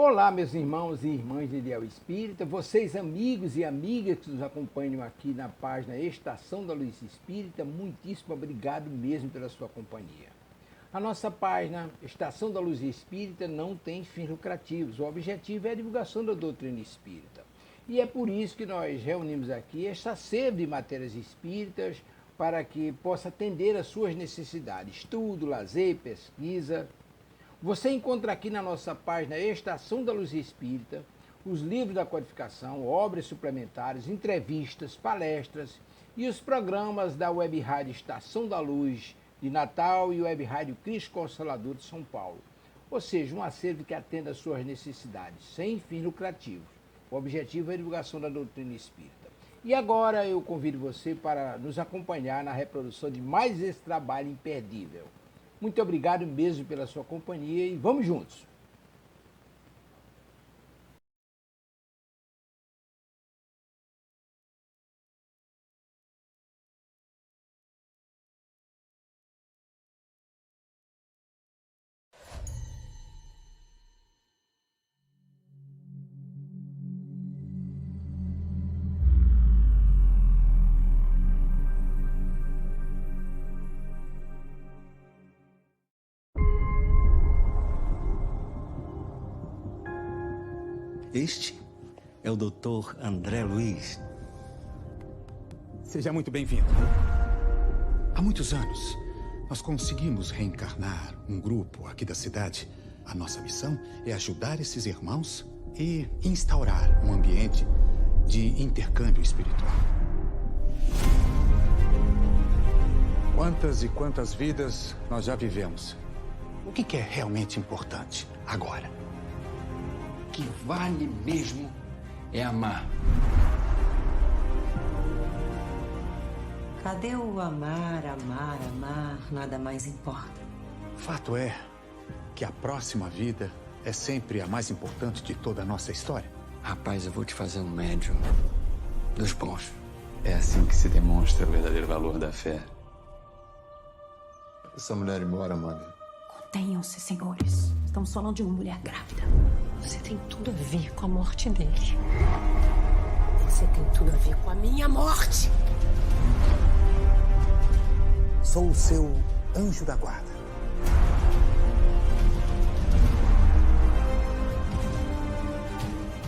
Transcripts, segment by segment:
Olá, meus irmãos e irmãs de Ideal Espírita, vocês amigos e amigas que nos acompanham aqui na página Estação da Luz Espírita, muitíssimo obrigado mesmo pela sua companhia. A nossa página Estação da Luz Espírita não tem fins lucrativos, o objetivo é a divulgação da doutrina espírita. E é por isso que nós reunimos aqui esta sede de matérias espíritas para que possa atender às suas necessidades, estudo, lazer, pesquisa. Você encontra aqui na nossa página Estação da Luz Espírita os livros da codificação, obras suplementares, entrevistas, palestras e os programas da Web Rádio Estação da Luz de Natal e Web Rádio Cristo Consolador de São Paulo. Ou seja, um acervo que atenda às suas necessidades, sem fins lucrativos. O objetivo é a divulgação da doutrina espírita. E agora eu convido você para nos acompanhar na reprodução de mais esse trabalho imperdível. Muito obrigado mesmo pela sua companhia e vamos juntos! Este é o Dr. André Luiz. Seja muito bem-vindo. Há muitos anos, nós conseguimos reencarnar um grupo aqui da cidade. A nossa missão é ajudar esses irmãos e instaurar um ambiente de intercâmbio espiritual. Quantas e quantas vidas nós já vivemos? O que é realmente importante agora? O que vale mesmo é amar. Cadê o amar, amar, amar? Nada mais importa. Fato é que a próxima vida é sempre a mais importante de toda a nossa história. Rapaz, eu vou te fazer um médium dos bons. É assim que se demonstra o verdadeiro valor da fé. Essa mulher embora, mano. Contenham-se, senhores. Estamos falando de uma mulher grávida. Você tem tudo a ver com a morte dele. Você tem tudo a ver com a minha morte. Sou o seu anjo da guarda.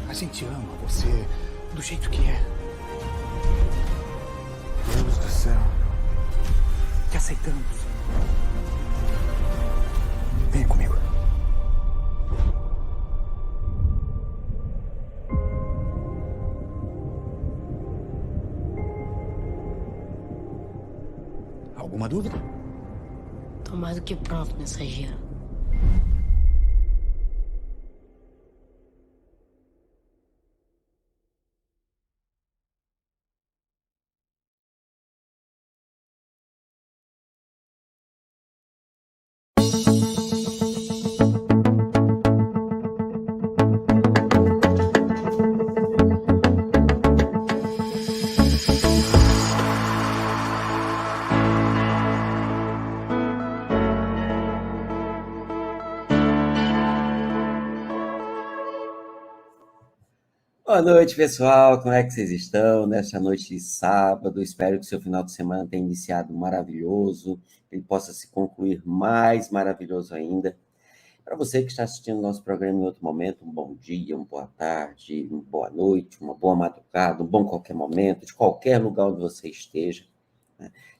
A gente ama você do jeito que é. Deus do céu. Te aceitamos. Venha comigo. Alguma dúvida? Tô mais do que pronto, mensageiro. Boa noite, pessoal. Como é que vocês estão nesta noite de sábado? Espero que seu final de semana tenha iniciado maravilhoso, que ele possa se concluir mais maravilhoso ainda. Para você que está assistindo nosso programa em outro momento, um bom dia, uma boa tarde, uma boa noite, uma boa madrugada, um bom qualquer momento, de qualquer lugar onde você esteja.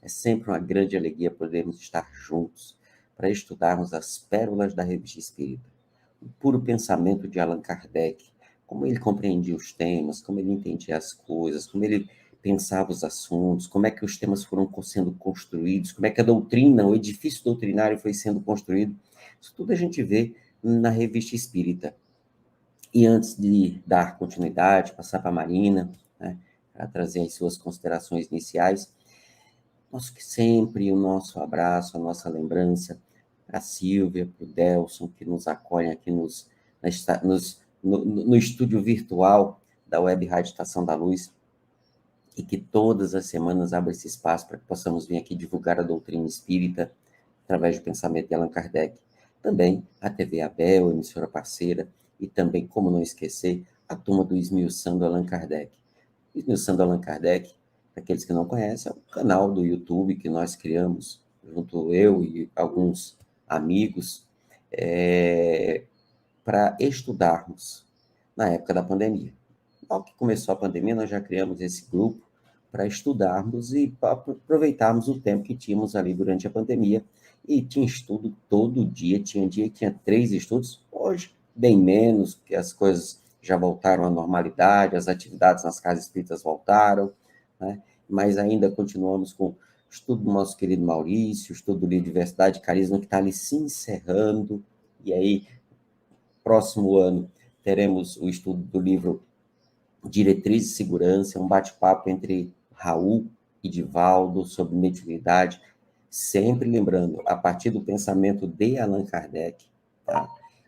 É sempre uma grande alegria podermos estar juntos para estudarmos as pérolas da Revista Espírita. O puro pensamento de Allan Kardec, como ele compreendia os temas, como ele entendia as coisas, como ele pensava os assuntos, como é que os temas foram sendo construídos, como é que a doutrina, o edifício doutrinário foi sendo construído. Isso tudo a gente vê na Revista Espírita. E antes de dar continuidade, passar para a Marina, né, para trazer as suas considerações iniciais, sempre o nosso abraço, a nossa lembrança para a Silvia, para o Delson, que nos acolhem aqui no estúdio virtual da Web Rádio Estação da Luz, e que todas as semanas abre esse espaço para que possamos vir aqui divulgar a doutrina espírita através do pensamento de Allan Kardec. Também a TV Abel, emissora parceira, e também, como não esquecer, a turma do Esmiuçando Allan Kardec. Esmiuçando Allan Kardec, para aqueles que não conhecem, é um canal do YouTube que nós criamos, junto eu e alguns amigos, para estudarmos na época da pandemia. Logo que começou a pandemia, nós já criamos esse grupo para estudarmos e para aproveitarmos o tempo que tínhamos ali durante a pandemia. E tinha estudo todo dia, tinha dia que tinha 3 estudos, hoje bem menos, porque as coisas já voltaram à normalidade, as atividades nas casas espíritas voltaram, né? Mas ainda continuamos com o estudo do nosso querido Maurício, o estudo do livro Diversidade e Carisma, que está ali se encerrando, e aí, próximo ano, teremos o estudo do livro Diretriz de Segurança, um bate-papo entre Raul e Divaldo sobre mediunidade, sempre lembrando, a partir do pensamento de Allan Kardec, tá?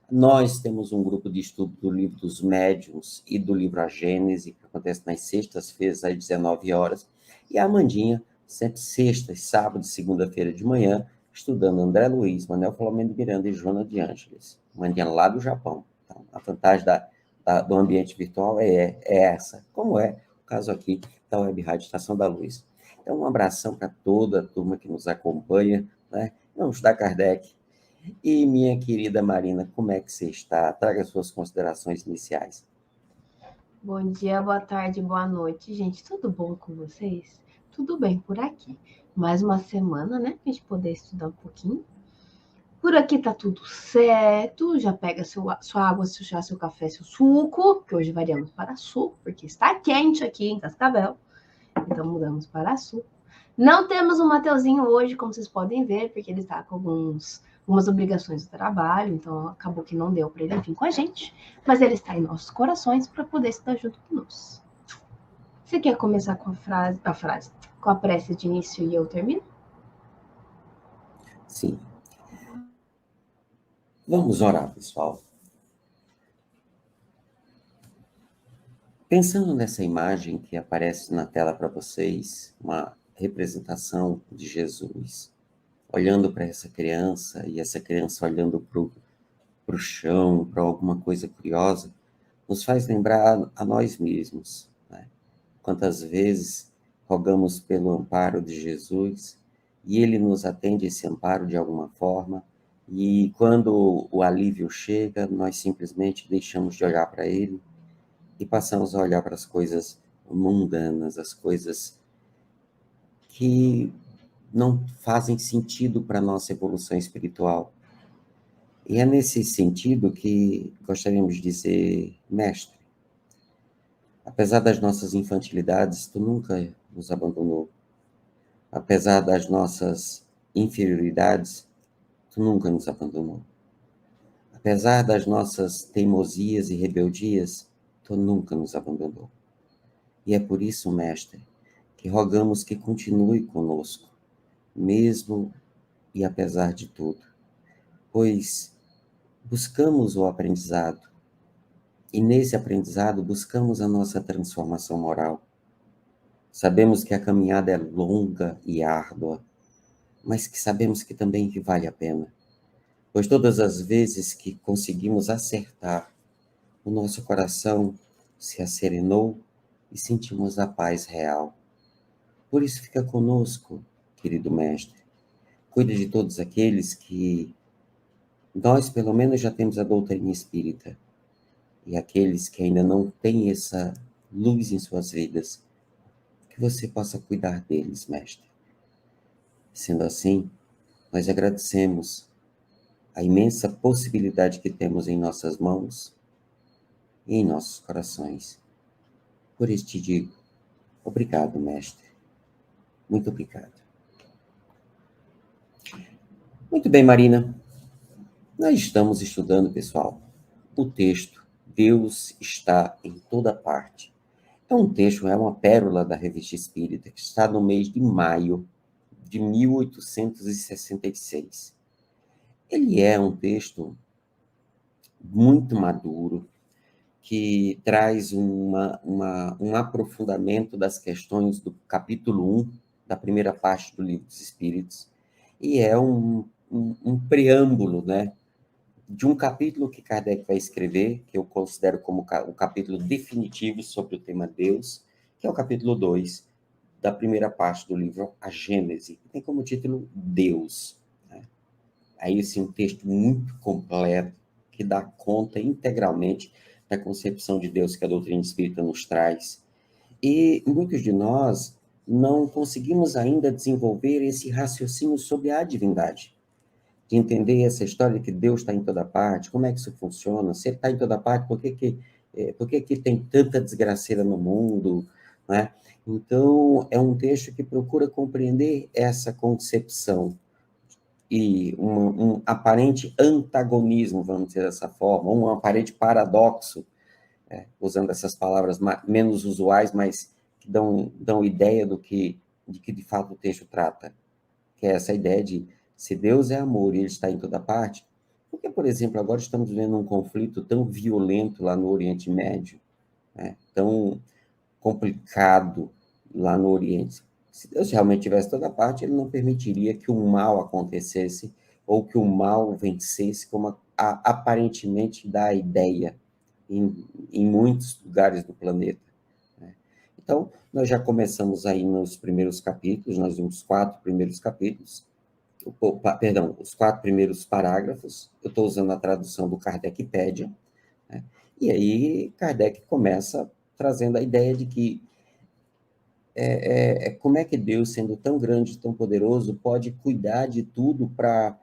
Nós temos um grupo de estudo do livro dos médiuns e do livro A Gênese, que acontece nas sextas-feiras, às 19 horas, e a Amandinha, sempre sextas, sábado e segunda-feira de manhã, estudando André Luiz, Manuel Filomeno de Miranda e Joana de Ângeles. Amandinha lá do Japão. Então, a vantagem do ambiente virtual é essa, como é o caso aqui da Web Rádio Estação da Luz. Então, um abração para toda a turma que nos acompanha, né? Vamos estudar Kardec. E minha querida Marina, como é que você está? Traga suas considerações iniciais. Bom dia, boa tarde, boa noite, gente. Tudo bom com vocês? Tudo bem por aqui. Mais uma semana, né? Pra gente poder estudar um pouquinho. Por aqui tá tudo certo. Já pega sua água, seu chá, seu café, seu suco, que hoje variamos para suco, porque está quente aqui em Cascavel. Então mudamos para suco. Não temos o Mateuzinho hoje, como vocês podem ver, porque ele está com algumas obrigações do trabalho, então acabou que não deu para ele vir com a gente, mas ele está em nossos corações para poder estar junto conosco. Você quer começar com com a prece de início e eu termino? Sim. Vamos orar, pessoal. Pensando nessa imagem que aparece na tela para vocês, uma representação de Jesus, olhando para essa criança, e essa criança olhando para o chão, para alguma coisa curiosa, nos faz lembrar a nós mesmos, né? Quantas vezes rogamos pelo amparo de Jesus, e Ele nos atende esse amparo de alguma forma, e quando o alívio chega, nós simplesmente deixamos de olhar para Ele, e passamos a olhar para as coisas mundanas, as coisas que não fazem sentido para a nossa evolução espiritual. E é nesse sentido que gostaríamos de dizer, mestre, apesar das nossas infantilidades, tu nunca nos abandonou. Apesar das nossas inferioridades, tu nunca nos abandonou. Apesar das nossas teimosias e rebeldias, tu nunca nos abandonou. E é por isso, mestre, que rogamos que continue conosco, mesmo e apesar de tudo, pois buscamos o aprendizado, e nesse aprendizado buscamos a nossa transformação moral. Sabemos que a caminhada é longa e árdua, mas que sabemos que também que vale a pena, pois todas as vezes que conseguimos acertar, o nosso coração se acerenou e sentimos a paz real. Por isso fica conosco, querido mestre. Cuide de todos aqueles que nós, pelo menos, já temos a doutrina espírita. E aqueles que ainda não têm essa luz em suas vidas, que você possa cuidar deles, mestre. Sendo assim, nós agradecemos a imensa possibilidade que temos em nossas mãos e em nossos corações. Por isso te digo, obrigado, mestre. Muito obrigado. Muito bem, Marina. Nós estamos estudando, pessoal, o texto Deus está em toda parte. É um texto, é uma pérola da Revista Espírita, que está no mês de maio de 1866. Ele é um texto muito maduro, que traz um aprofundamento das questões do capítulo 1, da primeira parte do Livro dos Espíritos, e é um preâmbulo, né? de um capítulo que Kardec vai escrever, que eu considero como o capítulo definitivo sobre o tema Deus, que é o capítulo 2 da primeira parte do livro A Gênese, que tem como título Deus. Né? Aí, assim, um texto muito completo, que dá conta integralmente da concepção de Deus que a doutrina espírita nos traz. E muitos de nós não conseguimos ainda desenvolver esse raciocínio sobre a divindade, de entender essa história de que Deus está em toda parte, como é que isso funciona, se ele está em toda parte, por que tem tanta desgraceira no mundo, né? Então, é um texto que procura compreender essa concepção e um aparente antagonismo, vamos dizer dessa forma, um aparente paradoxo, usando essas palavras menos usuais, mas que dão ideia de que de fato o texto trata, que é essa ideia de se Deus é amor e ele está em toda parte, por que, por exemplo, agora estamos vendo um conflito tão violento lá no Oriente Médio, né? Tão complicado lá no Oriente? Se Deus realmente tivesse toda parte, ele não permitiria que o mal acontecesse ou que o mal vencesse, como aparentemente dá a ideia em muitos lugares do planeta. Né? Então, nós já começamos aí nos primeiros capítulos, nós vimos 4 primeiros capítulos, os 4 primeiros parágrafos, eu estou usando a tradução do Kardecpédia, né? E aí Kardec começa trazendo a ideia de que como é que Deus, sendo tão grande, tão poderoso, pode cuidar de tudo para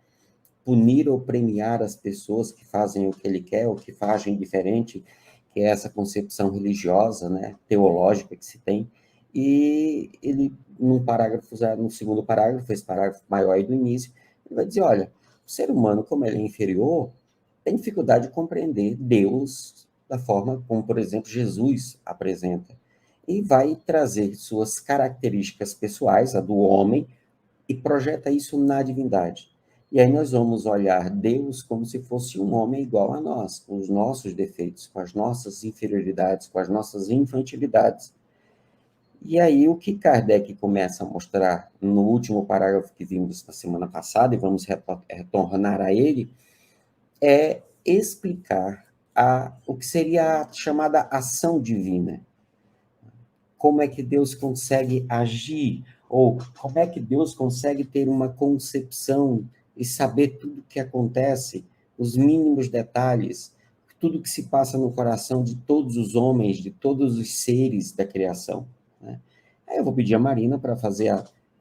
punir ou premiar as pessoas que fazem o que ele quer, ou que fazem diferente, que é essa concepção religiosa, né, teológica que se tem. E ele, no segundo parágrafo, esse parágrafo maior aí do início, ele vai dizer, olha, o ser humano, como ele é inferior, tem dificuldade de compreender Deus da forma como, por exemplo, Jesus apresenta. E vai trazer suas características pessoais, a do homem, e projeta isso na divindade. E aí nós vamos olhar Deus como se fosse um homem igual a nós, com os nossos defeitos, com as nossas inferioridades, com as nossas infantilidades. E aí o que Kardec começa a mostrar no último parágrafo que vimos na semana passada, e vamos retornar a ele, é explicar o que seria a chamada ação divina. Como é que Deus consegue agir, ou como é que Deus consegue ter uma concepção e saber tudo o que acontece, os mínimos detalhes, tudo que se passa no coração de todos os homens, de todos os seres da criação. Né? Aí eu vou pedir a Marina para fazer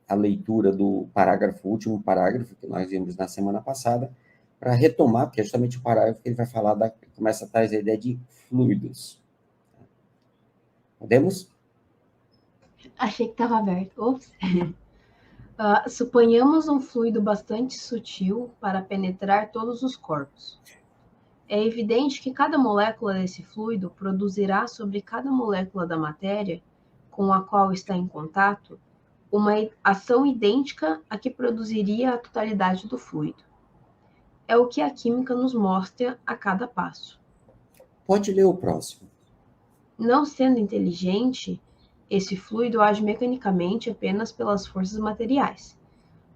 a leitura do último parágrafo que nós vimos na semana passada, para retomar, porque é justamente o parágrafo que ele vai falar, começa a trazer a ideia de fluidos. Podemos? Achei que estava aberto. Ops. Suponhamos um fluido bastante sutil para penetrar todos os corpos. É evidente que cada molécula desse fluido produzirá sobre cada molécula da matéria com a qual está em contato uma ação idêntica à que produziria a totalidade do fluido. É o que a química nos mostra a cada passo. Pode ler o próximo. Não sendo inteligente, esse fluido age mecanicamente apenas pelas forças materiais.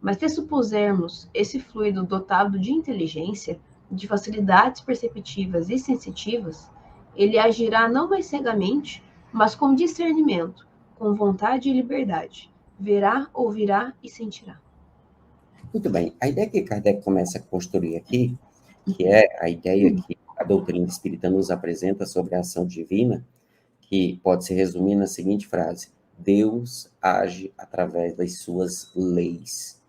Mas se supusermos esse fluido dotado de inteligência, de facilidades perceptivas e sensitivas, ele agirá não mais cegamente, mas com discernimento, com vontade e liberdade. Verá, ouvirá e sentirá. Muito bem. A ideia que Kardec começa a construir aqui, que é a ideia que a doutrina espírita nos apresenta sobre a ação divina, que pode se resumir na seguinte frase: Deus age através das suas leis.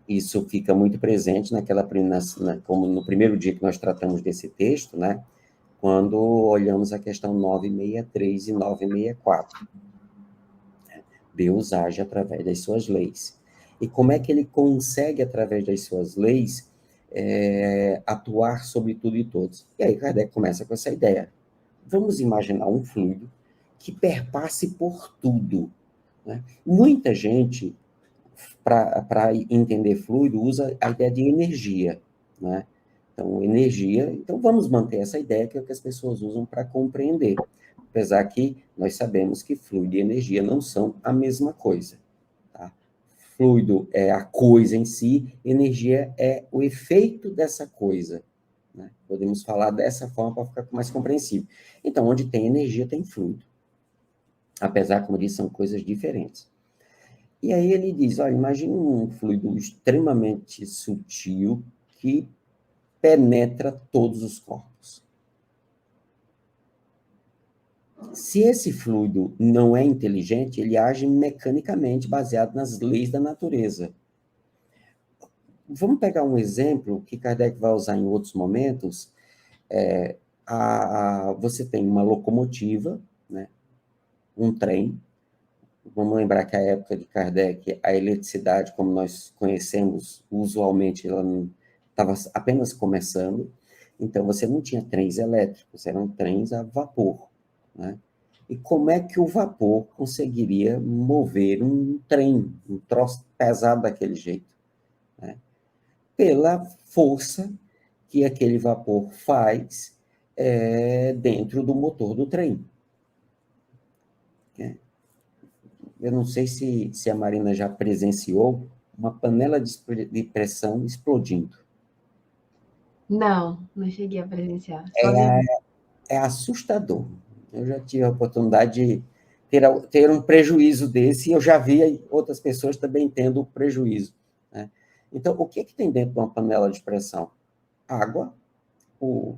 Isso fica muito presente como no primeiro dia que nós tratamos desse texto, né? Quando olhamos a questão 963 e 964. Deus age através das suas leis. E como é que ele consegue, através das suas leis, atuar sobre tudo e todos? E aí Kardec começa com essa ideia. Vamos imaginar um fluido que perpasse por tudo. Né? Muita gente, para entender fluido, usa a ideia de energia. Né? Então, vamos manter essa ideia, que é o que as pessoas usam para compreender. Apesar que nós sabemos que fluido e energia não são a mesma coisa. Tá? fluido é a coisa em si, energia é o efeito dessa coisa, né? Podemos falar dessa forma para ficar mais compreensível. Então, onde tem energia, tem fluido. Apesar, como eu disse, são coisas diferentes. E aí ele diz, olha, imagine um fluido extremamente sutil que penetra todos os corpos. Se esse fluido não é inteligente, ele age mecanicamente baseado nas leis da natureza. Vamos pegar um exemplo que Kardec vai usar em outros momentos. Você tem uma locomotiva, né, um trem. Vamos lembrar que a época de Kardec, a eletricidade, como nós conhecemos, usualmente, ela estava apenas começando. Então, você não tinha trens elétricos, eram trens a vapor, né? E como é que o vapor conseguiria mover um trem, um troço pesado daquele jeito, né? Pela força que aquele vapor faz dentro do motor do trem. Eu não sei se a Marina já presenciou uma panela de pressão explodindo. Não cheguei a presenciar. Só vi. É assustador. Eu já tive a oportunidade de ter um prejuízo desse, e eu já vi outras pessoas também tendo o prejuízo, né? Então, o que tem dentro de uma panela de pressão? Água, por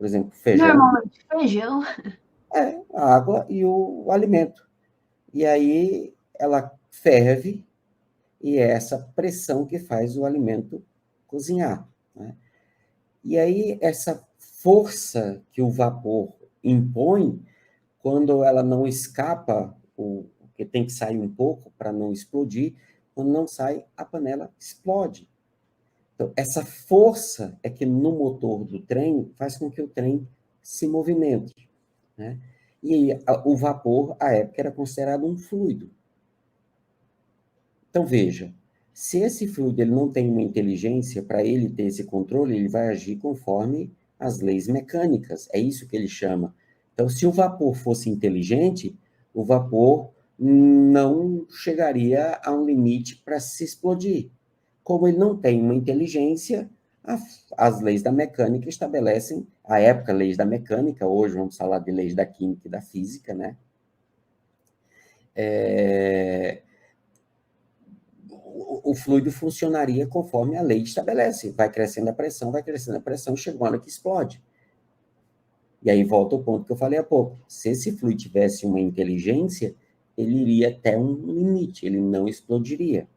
exemplo, feijão. Normalmente feijão. A água e o alimento. E aí ela ferve, e é essa pressão que faz o alimento cozinhar, né? E aí essa força que o vapor impõe, quando ela não escapa, porque tem que sair um pouco para não explodir, quando não sai, a panela explode. Então, essa força é que no motor do trem faz com que o trem se movimente, né? E o vapor, à época, era considerado um fluido. Então, veja, se esse fluido ele não tem uma inteligência, para ele ter esse controle, ele vai agir conforme as leis mecânicas. É isso que ele chama. Então, se o vapor fosse inteligente, o vapor não chegaria a um limite para se explodir. Como ele não tem uma inteligência, as leis da mecânica estabelecem, à época, leis da mecânica, hoje vamos falar de leis da química e da física, né? O fluido funcionaria conforme a lei estabelece. Vai crescendo a pressão, chegou a hora que explode. E aí volta ao ponto que eu falei há pouco. Se esse fluido tivesse uma inteligência, ele iria até um limite, ele não explodiria.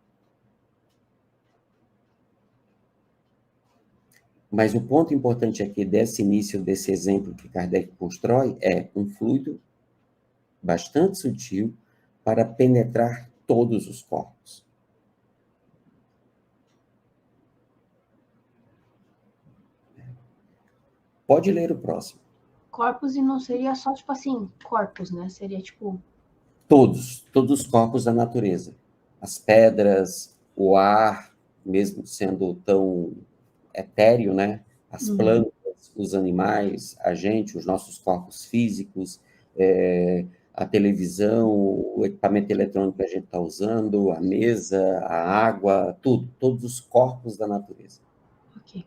Mas o ponto importante aqui desse início, desse exemplo que Kardec constrói, é um fluido bastante sutil para penetrar todos os corpos. Pode ler o próximo. Corpos, e não seria só, tipo assim, corpos, né? Seria, tipo... Todos os corpos da natureza. As pedras, o ar, mesmo sendo tão etéreo, né? As plantas, os animais, a gente, os nossos corpos físicos, a televisão, o equipamento eletrônico que a gente está usando, a mesa, a água, tudo. Todos os corpos da natureza. Ok.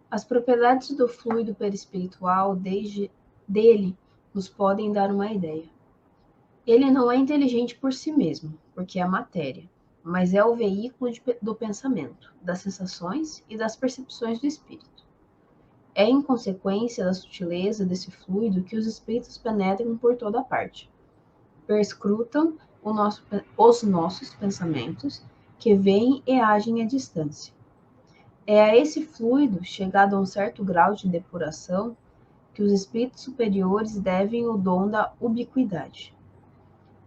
As propriedades do fluido perispiritual dele nos podem dar uma ideia. Ele não é inteligente por si mesmo, porque é matéria, mas é o veículo do pensamento, das sensações e das percepções do espírito. É em consequência da sutileza desse fluido que os espíritos penetram por toda parte. Perscrutam os nossos pensamentos, que veem e agem à distância. É a esse fluido, chegado a um certo grau de depuração, que os espíritos superiores devem o dom da ubiquidade.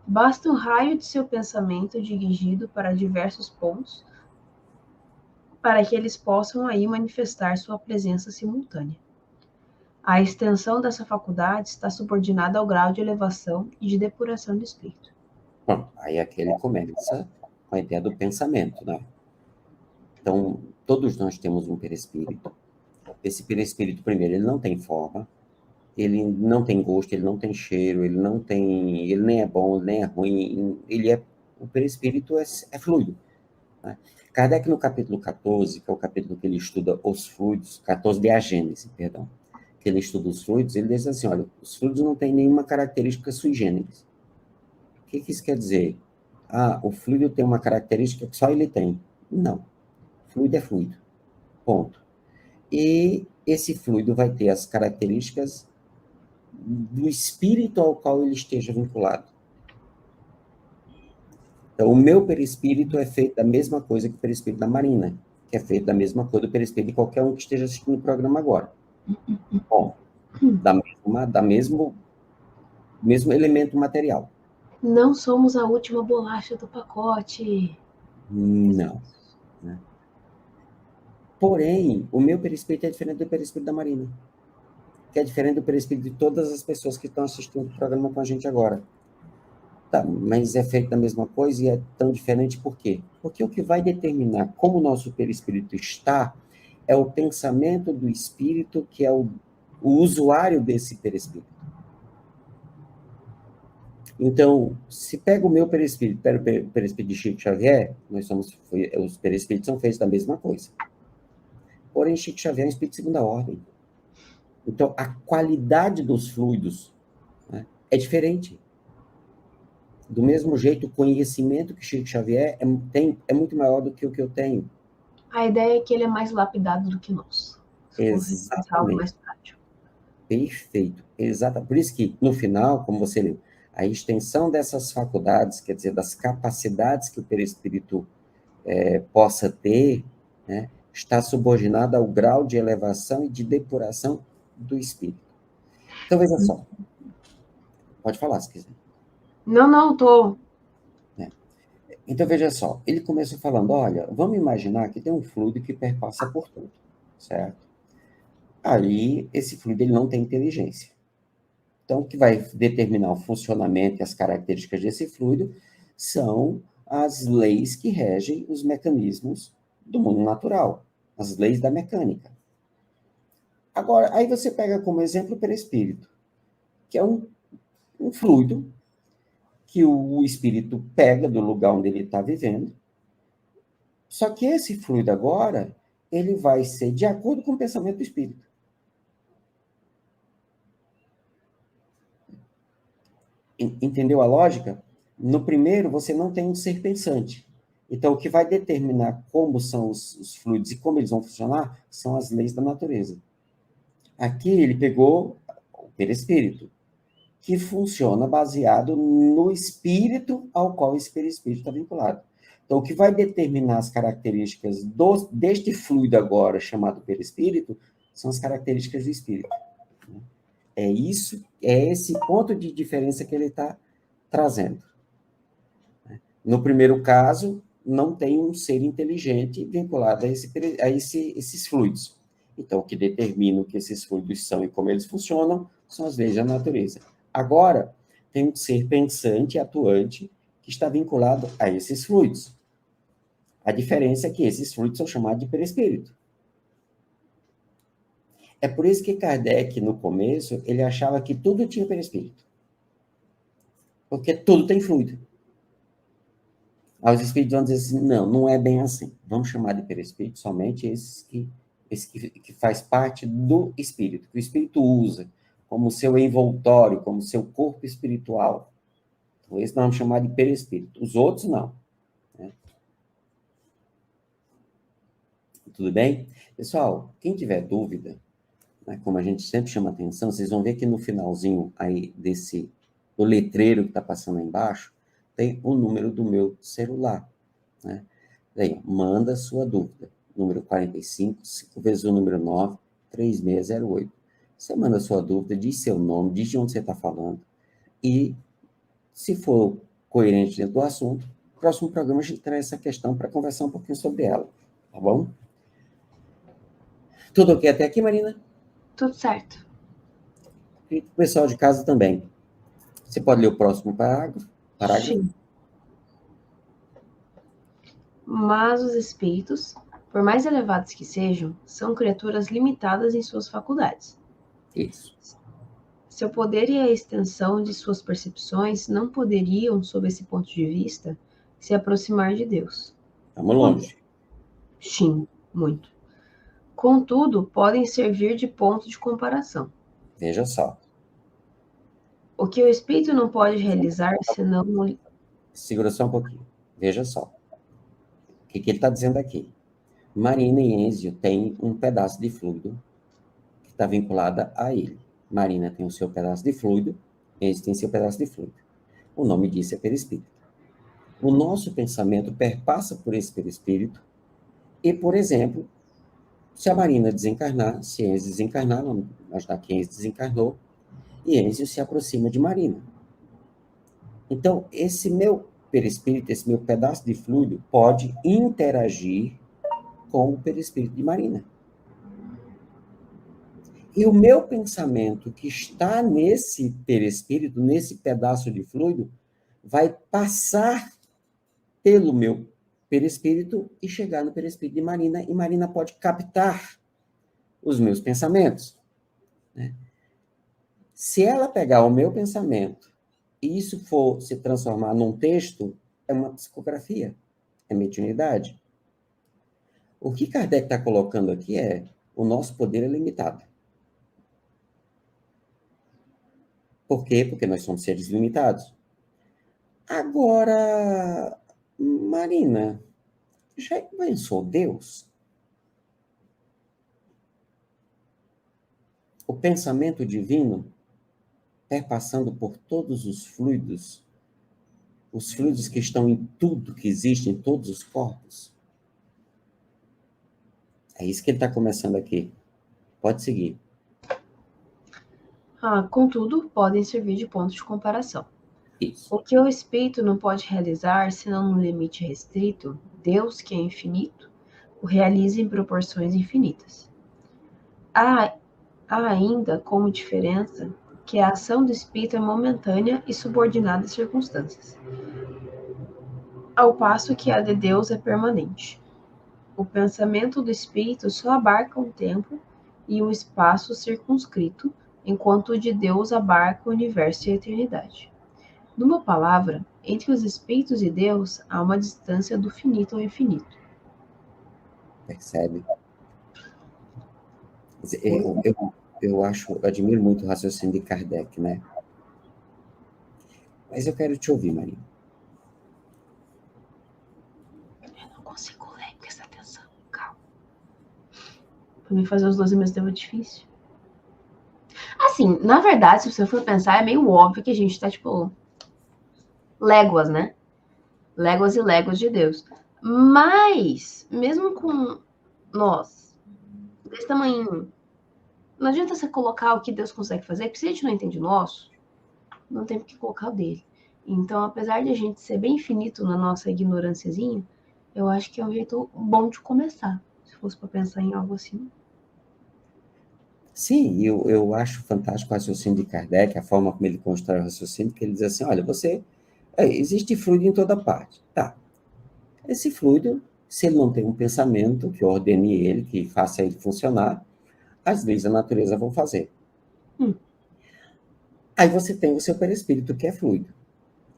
Basta um raio de seu pensamento dirigido para diversos pontos para que eles possam aí manifestar sua presença simultânea. A extensão dessa faculdade está subordinada ao grau de elevação e de depuração do espírito. Bom, aí aqui ele começa com a ideia do pensamento, né? Então, todos nós temos um perispírito. Esse perispírito, primeiro, ele não tem forma, ele não tem gosto, ele não tem cheiro, ele nem é bom, ele nem é ruim, o perispírito é fluido. né? Kardec, no capítulo 14, que é o capítulo que ele estuda os fluidos, 14 de A Gênese, perdão, que ele estuda os fluidos, ele diz assim, olha, os fluidos não têm nenhuma característica sui generis. O que isso quer dizer? Ah, o fluido tem uma característica que só ele tem. Não. Fluido é fluido. Ponto. E esse fluido vai ter as características do espírito ao qual ele esteja vinculado. Então, o meu perispírito é feito da mesma coisa que o perispírito da Marina, que é feito da mesma coisa do perispírito de qualquer um que esteja assistindo o programa agora. Bom, mesmo elemento material. Não somos a última bolacha do pacote. Não. Né? Porém, o meu perispírito é diferente do perispírito da Marina, que é diferente do perispírito de todas as pessoas que estão assistindo o programa com a gente agora. Tá, mas é feito da mesma coisa e é tão diferente por quê? Porque o que vai determinar como o nosso perispírito está é o pensamento do espírito que é o usuário desse perispírito. Então, se pega o meu perispírito, pega o perispírito de Chico Xavier, os perispíritos são feitos da mesma coisa. Porém, Chico Xavier é um espírito de segunda ordem. Então, a qualidade dos fluidos, né, é diferente. Do mesmo jeito, o conhecimento que Chico Xavier tem é muito maior do que o que eu tenho. A ideia é que ele é mais lapidado do que nós. Exatamente. Mais prático. Perfeito. Exato. Por isso que, no final, como você leu, a extensão dessas faculdades, quer dizer, das capacidades que o perispírito possa ter, né, está subordinada ao grau de elevação e de depuração do espírito. Então, veja só. Pode falar, se quiser. Não, tô. Então, veja só. Ele começou falando, olha, vamos imaginar que tem um fluido que perpassa por tudo, certo? Aí, esse fluido ele não tem inteligência. Então, o que vai determinar o funcionamento e as características desse fluido são as leis que regem os mecanismos do mundo natural, as leis da mecânica. Agora, aí você pega como exemplo o perispírito, que é um fluido que o espírito pega do lugar onde ele está vivendo, só que esse fluido agora, ele vai ser de acordo com o pensamento do espírito. Entendeu a lógica? No primeiro, você não tem um ser pensante. Então, o que vai determinar como são os fluidos e como eles vão funcionar são as leis da natureza. Aqui ele pegou o perispírito, que funciona baseado no espírito ao qual esse perispírito está vinculado. Então, o que vai determinar as características deste fluido agora, chamado perispírito, são as características do espírito. É esse ponto de diferença que ele está trazendo. No primeiro caso, não tem um ser inteligente vinculado a esses fluidos. Então, o que determina o que esses fluidos são e como eles funcionam são as leis da natureza. Agora, tem um ser pensante e atuante que está vinculado a esses fluidos. A diferença é que esses fluidos são chamados de perispírito. É por isso que Kardec, no começo, ele achava que tudo tinha perispírito. Porque tudo tem fluido. Aí os espíritos vão dizer assim, não é bem assim. Vamos chamar de perispírito somente esse que faz parte do espírito, que o espírito usa como seu envoltório, como seu corpo espiritual. Então, esse nós vamos chamar de perispírito. Os outros, não. Né? Tudo bem? Pessoal, quem tiver dúvida, né, como a gente sempre chama atenção, vocês vão ver que no finalzinho aí do letreiro que está passando aí embaixo, tem o número do meu celular. Né? Daí, manda a sua dúvida. Número 45, 5 vezes o número 9, 3608. Você manda a sua dúvida, diz seu nome, diz de onde você está falando. E, se for coerente dentro do assunto, no próximo programa a gente traz essa questão para conversar um pouquinho sobre ela. Tá bom? Tudo ok até aqui, Marina? Tudo certo. E o pessoal de casa também. Você pode ler o próximo parágrafo? Sim. Mas os espíritos, por mais elevados que sejam, são criaturas limitadas em suas faculdades. Isso. Seu poder e a extensão de suas percepções não poderiam, sob esse ponto de vista, se aproximar de Deus. Estamos longe. Sim, muito. Contudo, podem servir de ponto de comparação. Veja só. O que o espírito não pode realizar senão... Segura só um pouquinho. Veja só. O que ele está dizendo aqui? Marina e Enzio têm um pedaço de fluido que está vinculada a ele. Marina tem o seu pedaço de fluido, Enzio tem seu pedaço de fluido. O nome disso é perispírito. O nosso pensamento perpassa por esse perispírito e, por exemplo, se a Marina desencarnar, se Enzio desencarnar, vamos imaginar que Enzio desencarnou, e Enzio se aproxima de Marina. Então, esse meu perispírito, esse meu pedaço de fluido, pode interagir com o perispírito de Marina. E o meu pensamento que está nesse perispírito, nesse pedaço de fluido, vai passar pelo meu perispírito e chegar no perispírito de Marina, e Marina pode captar os meus pensamentos, né? Se ela pegar o meu pensamento e isso for se transformar num texto, é uma psicografia, é mediunidade. O que Kardec está colocando aqui é: o nosso poder é limitado. Por quê? Porque nós somos seres limitados. Agora, Marina, já pensou Deus? O pensamento divino perpassando por todos os fluidos que estão em tudo que existe, em todos os corpos. É isso que ele está começando aqui. Pode seguir. Contudo, podem servir de ponto de comparação. Isso. O que o espírito não pode realizar, senão num limite restrito, Deus, que é infinito, o realiza em proporções infinitas. Há ainda como diferença que a ação do espírito é momentânea e subordinada às circunstâncias, ao passo que a de Deus é permanente. O pensamento do espírito só abarca um tempo e um espaço circunscrito, enquanto o de Deus abarca o universo e a eternidade. Numa palavra, entre os espíritos e Deus há uma distância do finito ao infinito. Percebe? Eu admiro muito o raciocínio de Kardec, né? Mas eu quero te ouvir, Maria. Eu não consigo ler, presta atenção, calma. Pra mim fazer os 12 meses deu difícil. Assim, na verdade, se você for pensar, é meio óbvio que a gente tá, tipo, léguas, né? Léguas e léguas de Deus. Mas, mesmo com nós, desse tamanho, não adianta você colocar o que Deus consegue fazer, porque se a gente não entende o nosso, não tem por que colocar o dele. Então, apesar de a gente ser bem infinito na nossa ignorânciazinha, eu acho que é um jeito bom de começar, se fosse para pensar em algo assim. Sim, eu acho fantástico o raciocínio de Kardec, a forma como ele constrói o raciocínio, que ele diz assim: olha, existe fluido em toda parte. Tá. Esse fluido, se ele não tem um pensamento que ordene ele, que faça ele funcionar, as leis da natureza vão fazer. Aí você tem o seu perispírito, que é fluido.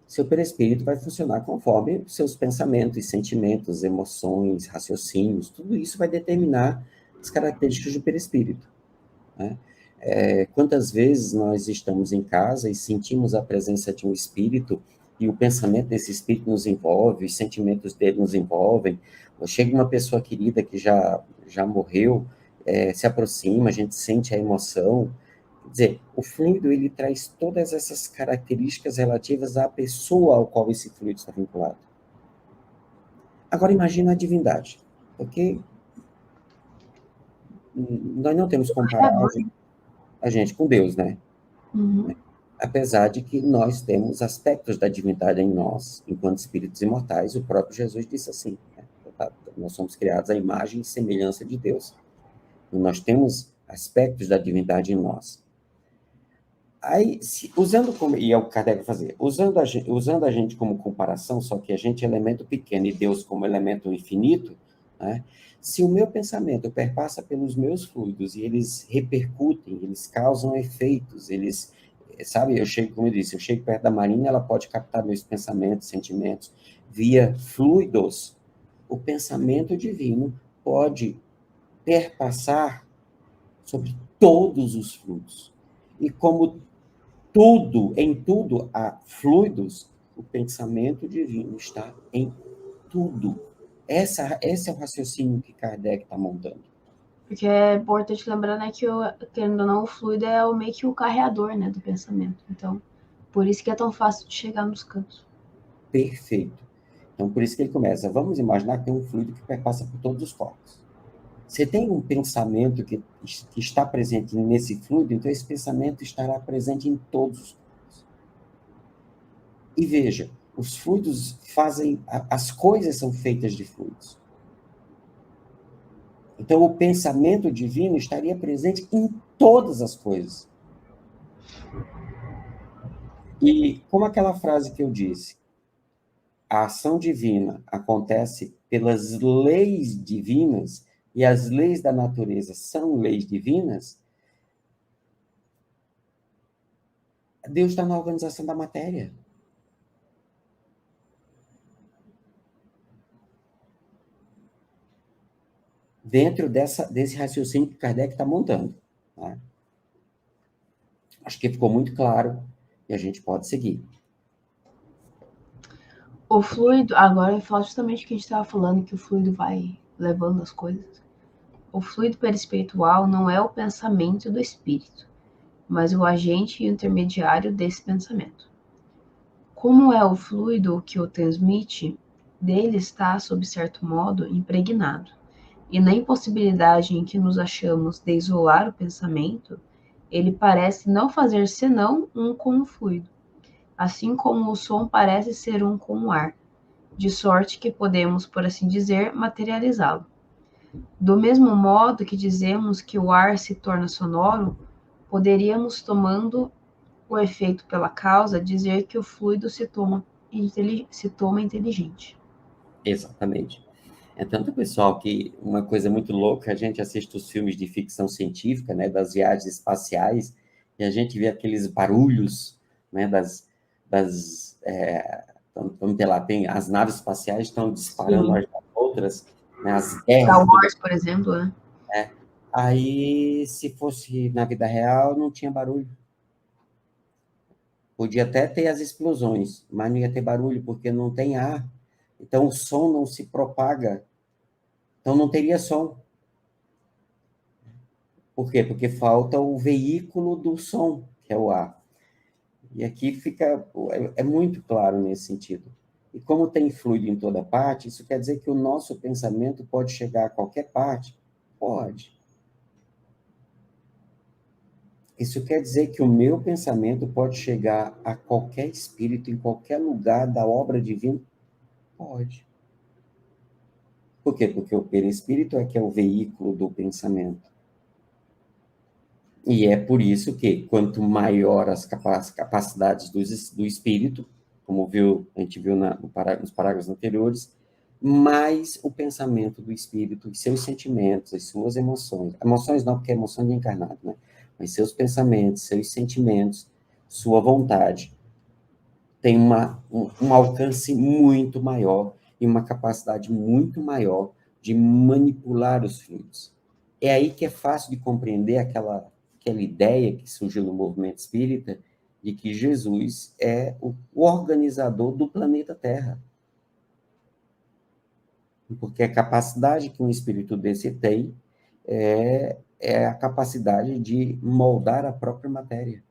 Seu perispírito vai funcionar conforme os seus pensamentos, sentimentos, emoções, raciocínios, tudo isso vai determinar as características do perispírito, né? Quantas vezes nós estamos em casa e sentimos a presença de um espírito e o pensamento desse espírito nos envolve, os sentimentos dele nos envolvem. Chega uma pessoa querida que já morreu, se aproxima, a gente sente a emoção. Quer dizer, o fluido, ele traz todas essas características relativas à pessoa ao qual esse fluido está vinculado. Agora, imagina a divindade, porque nós não temos comparado a gente com Deus, né? Uhum. Apesar de que nós temos aspectos da divindade em nós, enquanto espíritos imortais. O próprio Jesus disse assim, né? Nós somos criados à imagem e semelhança de Deus. E nós temos aspectos da divindade em nós. Aí, e é o que Kardec vai fazer, usando a gente como comparação, só que a gente é elemento pequeno e Deus como elemento infinito, né? Se o meu pensamento perpassa pelos meus fluidos e eles repercutem, eles causam efeitos, eles, sabe, como eu disse, eu chego perto da Marina, ela pode captar meus pensamentos, sentimentos, via fluidos o pensamento divino pode perpassar sobre todos os fluidos. E como em tudo há fluidos, o pensamento divino está em tudo. Esse é o raciocínio que Kardec está montando. Porque é importante lembrar, né, que, querendo ou não, o fluido é meio que o carreador, né, do pensamento. Então, por isso que é tão fácil de chegar nos cantos. Perfeito. Então, por isso que ele começa. Vamos imaginar que tem um fluido que perpassa por todos os corpos. Você tem um pensamento que está presente nesse fluido, então esse pensamento estará presente em todos os corpos. E veja, os fluidos fazem... As coisas são feitas de fluidos. Então, o pensamento divino estaria presente em todas as coisas. E como aquela frase que eu disse, a ação divina acontece pelas leis divinas, e as leis da natureza são leis divinas, Deus está na organização da matéria. Dentro desse raciocínio que Kardec está montando. Tá? Acho que ficou muito claro e a gente pode seguir. O fluido, agora eu falo justamente o que a gente estava falando, que o fluido vai levando as coisas. O fluido perispiritual não é o pensamento do espírito, mas o agente e o intermediário desse pensamento. Como é o fluido que o transmite, dele está, sob certo modo, impregnado. E na impossibilidade em que nos achamos de isolar o pensamento, ele parece não fazer senão um com o fluido, assim como o som parece ser um com o ar, de sorte que podemos, por assim dizer, materializá-lo. Do mesmo modo que dizemos que o ar se torna sonoro, poderíamos, tomando o efeito pela causa, dizer que o fluido se toma inteligente. Exatamente. É tanto, pessoal, que uma coisa muito louca, a gente assiste os filmes de ficção científica, né, das viagens espaciais, e a gente vê aqueles barulhos, né, vamos ter lá, tem as naves espaciais estão disparando as outras, né, as guerras. Star Wars, por exemplo, né? Aí, se fosse na vida real, não tinha barulho. Podia até ter as explosões, mas não ia ter barulho, porque não tem ar. Então, o som não se propaga. Então, não teria som. Por quê? Porque falta o veículo do som, que é o ar. E aqui é muito claro nesse sentido. E como tem fluido em toda parte, isso quer dizer que o nosso pensamento pode chegar a qualquer parte? Pode. Isso quer dizer que o meu pensamento pode chegar a qualquer espírito, em qualquer lugar da obra divina? Pode. Por quê? Porque o perispírito é que é o veículo do pensamento. E é por isso que, quanto maior as capacidades do espírito, como a gente viu nos parágrafos anteriores, mais o pensamento do espírito, os seus sentimentos, as suas emoções. Emoções não, porque é emoção de encarnado, né? Mas seus pensamentos, seus sentimentos, sua vontade, tem um alcance muito maior e uma capacidade muito maior de manipular os fluidos. É aí que é fácil de compreender aquela ideia que surgiu no movimento espírita de que Jesus é o organizador do planeta Terra. Porque a capacidade que um espírito desse tem é a capacidade de moldar a própria matéria.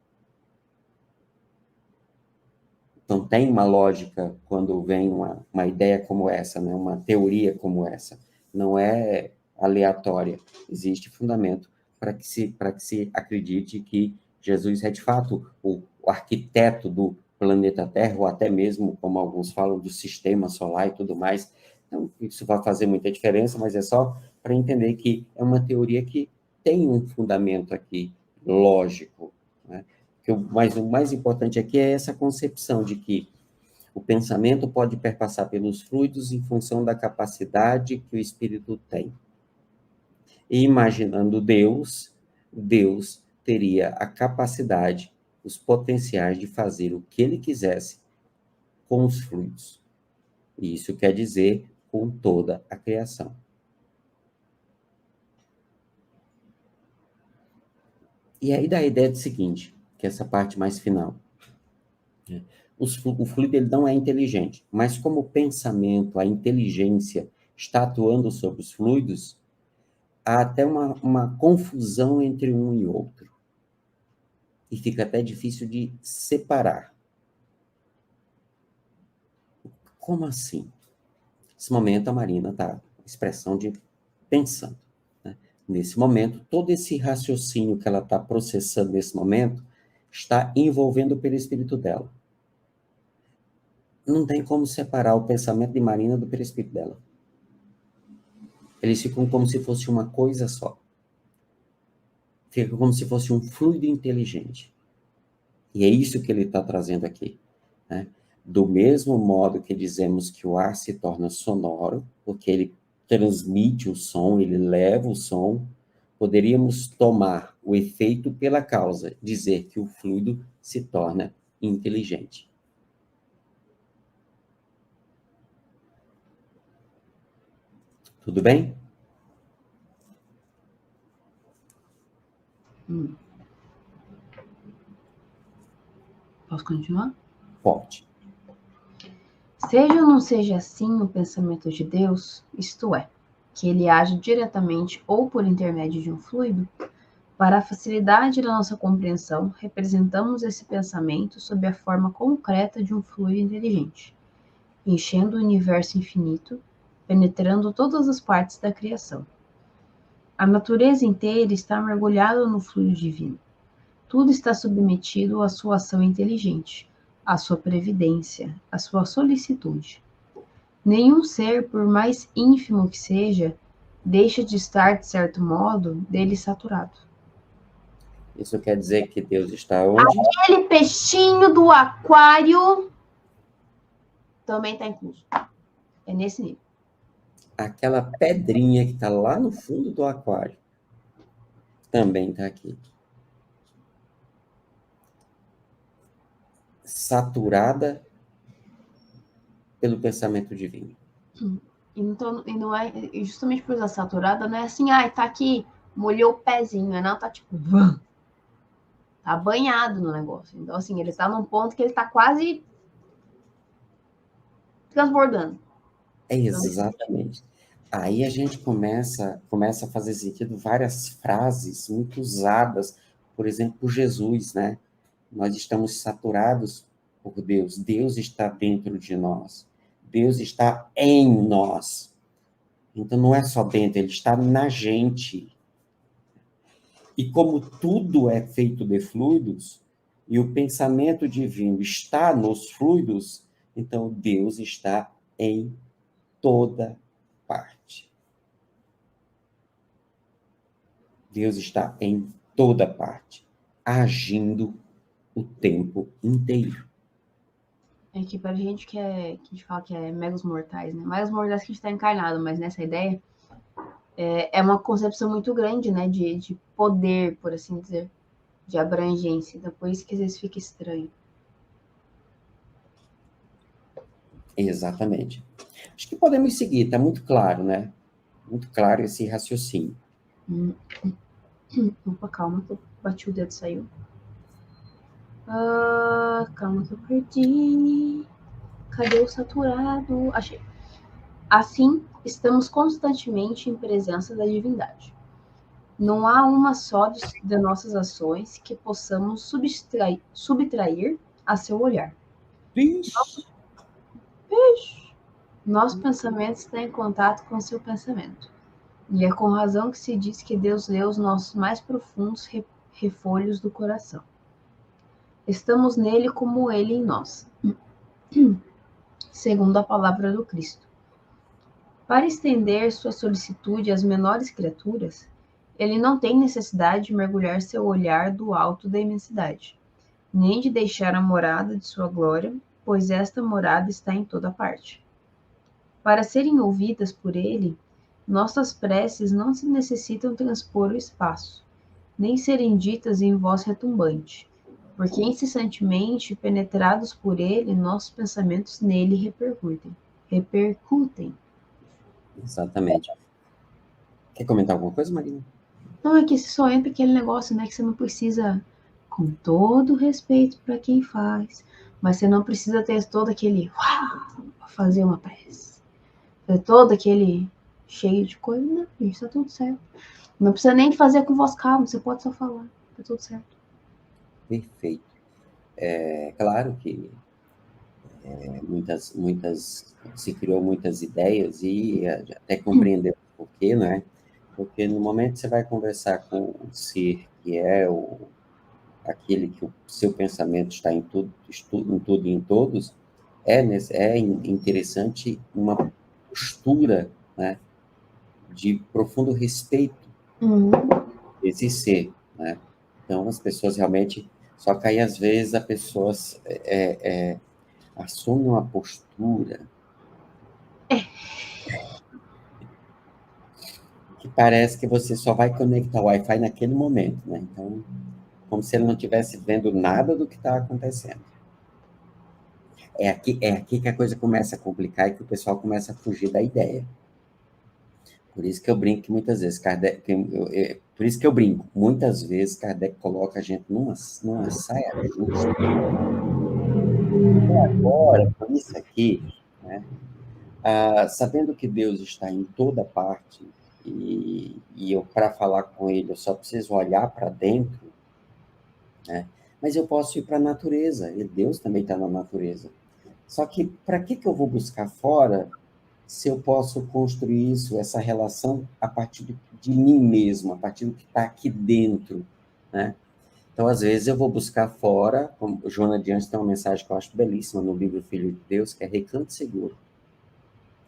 Então, tem uma lógica quando vem uma ideia como essa, né? Uma teoria como essa. Não é aleatória. Existe fundamento para que se acredite que Jesus é, de fato, o arquiteto do planeta Terra, ou até mesmo, como alguns falam, do sistema solar e tudo mais. Então, isso vai fazer muita diferença, mas é só para entender que é uma teoria que tem um fundamento aqui lógico, né? Mas o mais importante aqui é essa concepção de que o pensamento pode perpassar pelos fluidos em função da capacidade que o espírito tem. E imaginando Deus teria a capacidade, os potenciais de fazer o que ele quisesse com os fluidos. E isso quer dizer com toda a criação. E aí dá a ideia do seguinte, que é essa parte mais final. O fluido ele não é inteligente, mas como o pensamento, a inteligência está atuando sobre os fluidos, há até uma confusão entre um e outro. E fica até difícil de separar. Como assim? Nesse momento, a Marina está expressão de pensando. Né? Nesse momento, todo esse raciocínio que ela está processando nesse momento está envolvendo o perispírito dela. Não tem como separar o pensamento de Marina do perispírito dela. Eles ficam como se fosse uma coisa só. Fica como se fosse um fluido inteligente. E é isso que ele está trazendo aqui. Né? Do mesmo modo que dizemos que o ar se torna sonoro, porque ele transmite o som, ele leva o som, poderíamos tomar o efeito pela causa, dizer que o fluido se torna inteligente. Tudo bem? Posso continuar? Pode. Seja ou não seja assim o pensamento de Deus, isto é, que ele age diretamente ou por intermédio de um fluido, para a facilidade da nossa compreensão, representamos esse pensamento sob a forma concreta de um fluido inteligente, enchendo o universo infinito, penetrando todas as partes da criação. A natureza inteira está mergulhada no fluido divino. Tudo está submetido à sua ação inteligente, à sua previdência, à sua solicitude. Nenhum ser, por mais ínfimo que seja, deixa de estar, de certo modo, dele saturado. Isso quer dizer que Deus está onde? Aquele peixinho do aquário também está incluso. É nesse nível. Aquela pedrinha que está lá no fundo do aquário também está aqui. Saturada pelo pensamento divino. Então, e não é, justamente por estar saturada, não é assim, tá aqui, molhou o pezinho, não, tá tipo, tá banhado no negócio. Então, assim, ele tá num ponto que ele tá quase transbordando. Exatamente. Aí a gente começa a fazer sentido várias frases muito usadas, por exemplo, por Jesus, né? Nós estamos saturados por Deus. Deus está dentro de nós. Deus está em nós. Então não é só dentro, ele está na gente. E como tudo é feito de fluidos, e o pensamento divino está nos fluidos, então Deus está em toda parte. Deus está em toda parte, agindo o tempo inteiro. É que pra gente que a gente fala que é megos mortais, né? Megos mortais que a gente está encarnado, mas nessa ideia é uma concepção muito grande, né? De poder, por assim dizer, de abrangência. Então, por isso que às vezes fica estranho. Exatamente. Acho que podemos seguir, está muito claro, né? Muito claro esse raciocínio. Opa, calma, que eu bati o dedo e saiu. Calma que eu perdi. Cadê o saturado? Achei. Assim, estamos constantemente em presença da divindade. Não há uma só de nossas ações que possamos subtrair a seu olhar. Nosso pensamento está em contato com seu pensamento. E é com razão que se diz que Deus lê os nossos mais profundos refolhos do coração. Estamos nele como ele em nós, segundo a palavra do Cristo. Para estender sua solicitude às menores criaturas, ele não tem necessidade de mergulhar seu olhar do alto da imensidade, nem de deixar a morada de sua glória, pois esta morada está em toda parte. Para serem ouvidas por ele, nossas preces não se necessitam transpor o espaço, nem serem ditas em voz retumbante, porque incessantemente penetrados por ele, nossos pensamentos nele repercutem. Exatamente. Quer comentar alguma coisa, Marina? Não, é que só entra aquele negócio, né? Que você não precisa, com todo respeito para quem faz, mas você não precisa ter todo aquele uau, pra fazer uma prece. Ter todo aquele cheio de coisa, não, gente, tá tudo certo. Não precisa nem de fazer com voz calma, você pode só falar, tá tudo certo. Perfeito. É claro que se criou muitas ideias e até compreender o porquê, né? Porque no momento que você vai conversar com o ser que é aquele que o seu pensamento está em tudo, em tudo e em todos, é interessante uma postura, né, de profundo respeito desse ser, né? Então as pessoas realmente só que aí às vezes a pessoa assume uma postura que parece que você só vai conectar o Wi-Fi naquele momento, né? Então, como se ele não estivesse vendo nada do que está acontecendo. É aqui que a coisa começa a complicar e que o pessoal começa a fugir da ideia. Por isso que eu brinco que muitas vezes por isso que eu brinco, muitas vezes Kardec coloca a gente numa saia justa. E agora, por isso aqui, né? Sabendo que Deus está em toda parte e eu para falar com Ele eu só preciso olhar para dentro, né? Mas eu posso ir para a natureza, e Deus também está na natureza. Só que para que eu vou buscar fora se eu posso construir isso, essa relação, a partir de mim mesmo, a partir do que está aqui dentro, né? Então, às vezes, eu vou buscar fora, como Joana de Anjos tem uma mensagem que eu acho belíssima no livro Filho de Deus, que é Recanto Seguro.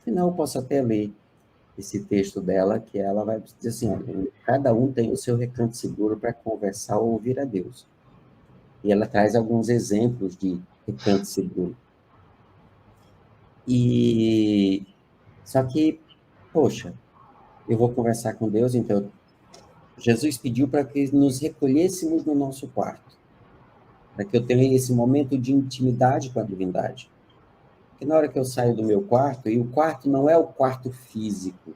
Afinal, eu posso até ler esse texto dela, que ela vai dizer assim, olha, cada um tem o seu recanto seguro para conversar ou ouvir a Deus. E ela traz alguns exemplos de recanto seguro. Só que, poxa, eu vou conversar com Deus, então Jesus pediu para que nos recolhêssemos no nosso quarto, para que eu tenha esse momento de intimidade com a divindade. Porque na hora que eu saio do meu quarto, e o quarto não é o quarto físico,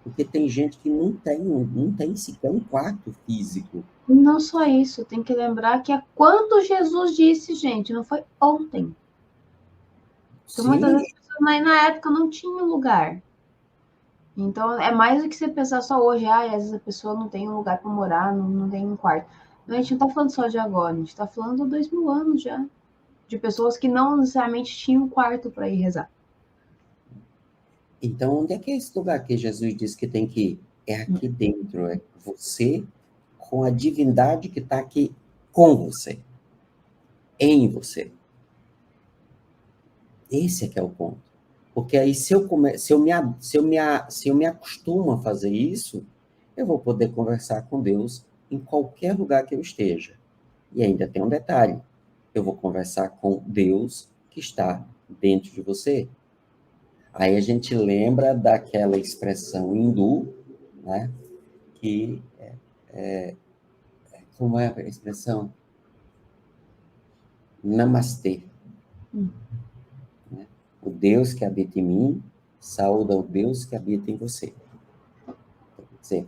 porque tem gente que não tem sequer um quarto físico. Não só isso, tem que lembrar que é quando Jesus disse, gente, não foi ontem. Porque muitas vezes as pessoas na época não tinham lugar. Então, é mais do que você pensar só hoje, às vezes a pessoa não tem um lugar para morar, não tem um quarto. Não, a gente não está falando só de agora, a gente está falando de 2000 anos já. De pessoas que não necessariamente tinham um quarto para ir rezar. Então, onde é que é esse lugar que Jesus disse que tem que ir? É aqui dentro, é você com a divindade que está aqui com você, em você. Esse é que é o ponto. Porque aí, se eu me acostumo a fazer isso, eu vou poder conversar com Deus em qualquer lugar que eu esteja. E ainda tem um detalhe, eu vou conversar com Deus que está dentro de você. Aí a gente lembra daquela expressão hindu, né? Que como é a expressão? Namastê. Né? O Deus que habita em mim saúda o Deus que habita em você. Quer dizer,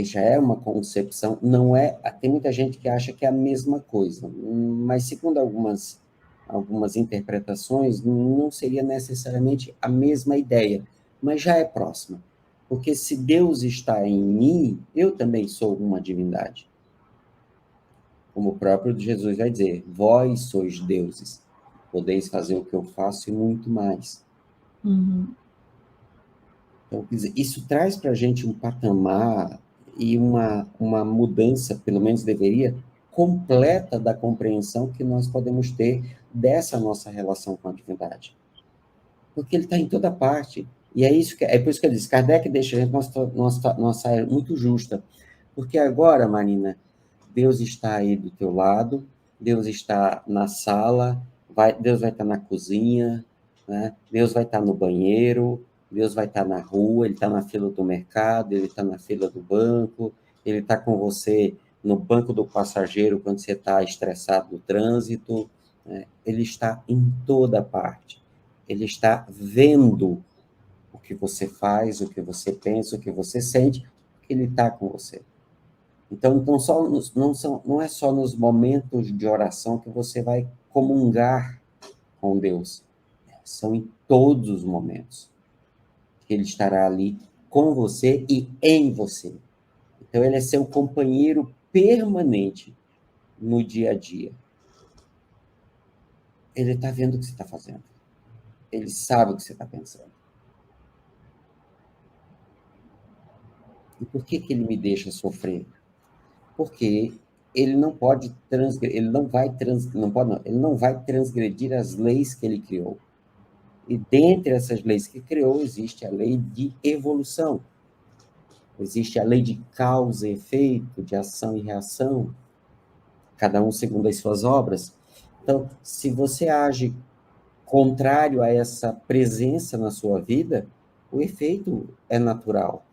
já é uma concepção, não é... Tem muita gente que acha que é a mesma coisa, mas segundo algumas interpretações, não seria necessariamente a mesma ideia, mas já é próxima. Porque se Deus está em mim, eu também sou uma divindade. Como o próprio Jesus vai dizer, vós sois deuses, podeis fazer o que eu faço e muito mais. Então, quer dizer, isso traz para a gente um patamar e uma mudança, pelo menos deveria, completa da compreensão que nós podemos ter dessa nossa relação com a divindade. Porque ele está em toda parte. E é por isso que eu disse, Kardec deixa a gente numa saia muito justa. Porque agora, Marina, Deus está aí do teu lado, Deus está na sala, Deus vai estar na cozinha, né? Deus vai estar no banheiro, Deus vai estar na rua, ele está na fila do mercado, ele está na fila do banco, ele está com você no banco do passageiro quando você está estressado no trânsito, né? Ele está em toda parte. Ele está vendo o que você faz, o que você pensa, o que você sente, porque Ele está com você. Então, não é só nos momentos de oração que você vai comungar com Deus. São em todos os momentos que Ele estará ali com você e em você. Então, Ele é seu companheiro permanente no dia a dia. Ele está vendo o que você está fazendo. Ele sabe o que você está pensando. E por que Ele me deixa sofrer? Porque ele não pode transgredir, ele não vai transgredir as leis que ele criou. E dentre essas leis que criou, existe a lei de evolução. Existe a lei de causa e efeito, de ação e reação, cada um segundo as suas obras. Então, se você age contrário a essa presença na sua vida, o efeito é natural.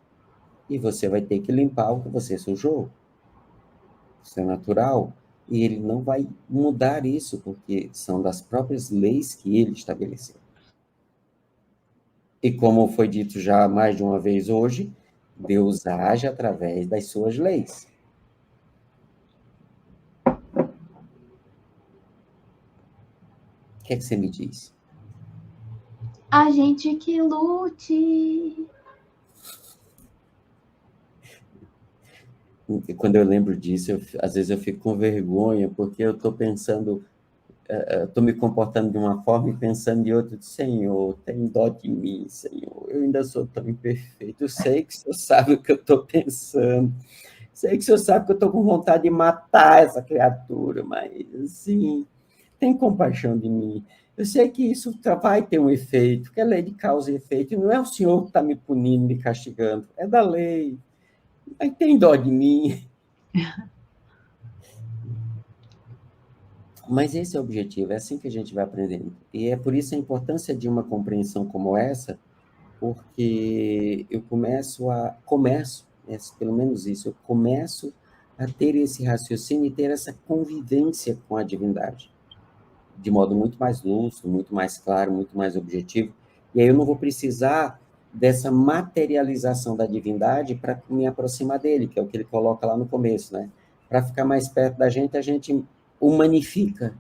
E você vai ter que limpar o que você sujou. Isso é natural. E ele não vai mudar isso, porque são das próprias leis que ele estabeleceu. E como foi dito já mais de uma vez hoje, Deus age através das suas leis. O que é que você me diz? A gente que lute. E quando eu lembro disso, às vezes eu fico com vergonha, porque eu estou pensando, estou me comportando de uma forma e pensando de outra. Senhor, tem dó de mim, Senhor. Eu ainda sou tão imperfeito. Eu sei que o Senhor sabe o que eu estou pensando. Sei que o Senhor sabe que eu estou com vontade de matar essa criatura, mas, assim, tem compaixão de mim. Eu sei que isso vai ter um efeito, que é lei de causa e efeito. E não é o Senhor que está me punindo, me castigando. É da lei. Mas tem dó de mim. Mas esse é o objetivo, é assim que a gente vai aprendendo. E é por isso a importância de uma compreensão como essa, porque eu pelo menos isso, eu começo a ter esse raciocínio e ter essa convivência com a divindade, de modo muito mais lúcido, muito mais claro, muito mais objetivo. E aí eu não vou precisar dessa materialização da divindade para me aproximar dele, que é o que ele coloca lá no começo, né? Para ficar mais perto da gente, a gente humanifica.